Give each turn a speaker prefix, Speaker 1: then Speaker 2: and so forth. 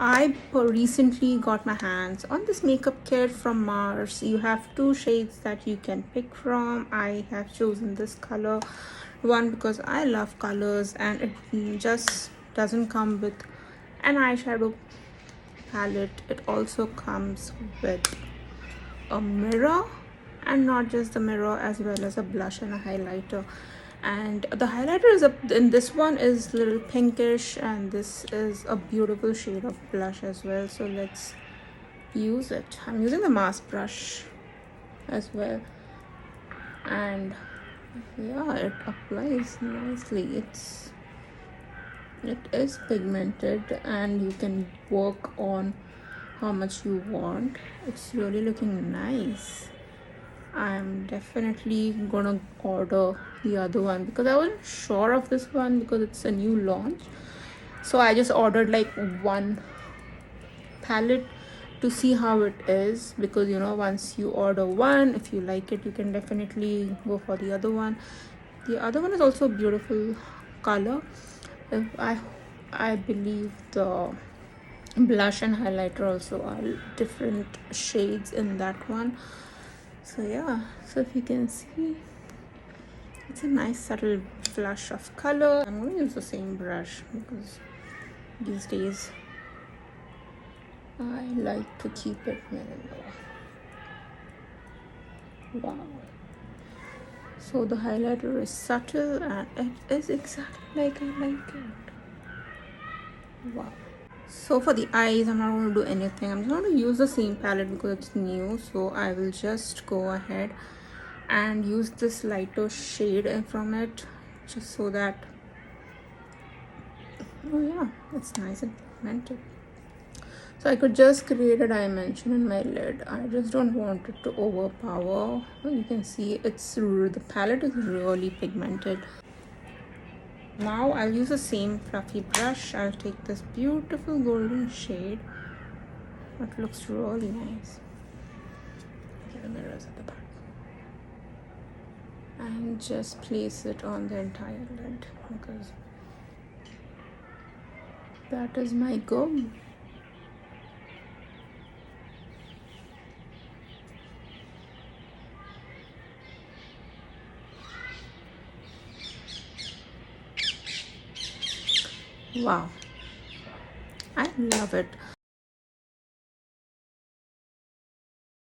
Speaker 1: I recently got my hands on this makeup kit from Mars. You have two shades that you can pick from. I have chosen this color one because I love colors, and it just doesn't come with an eyeshadow palette. It also comes with a mirror, and not just the mirror, as well as a blush and a highlighter. And the highlighter is in this one is little pinkish, and this is a beautiful shade of blush as well. So let's use it. I'm using the mask brush as well, and yeah, it applies nicely. It is pigmented, and you can work on how much you want. It's really looking nice. I'm definitely gonna order the other one because I wasn't sure of this one because it's a new launch. So I just ordered like one palette to see how it is, because once you order one, if you like it, you can definitely go for the other one. The other one is also a beautiful color. If I believe the blush and highlighter also are different shades in that one. So yeah, so if you can see, it's a nice subtle flush of color. I'm going to use the same brush because these days I like to keep it minimal. Wow. So the highlighter is subtle, and it is exactly like I like it. Wow. So for the eyes, I'm not going to do anything. I'm just going to use the same palette because it's new. So I will just go ahead and use this lighter shade from it, just so that, oh yeah, it's nice and pigmented. So I could just create a dimension in my lid. I just don't want it to overpower. You can see the palette is really pigmented. Now I'll use the same fluffy brush. I'll take this beautiful golden shade. It looks really nice. The mirrors at the back. And just place it on the entire lid because that is my goal. Wow, I love it.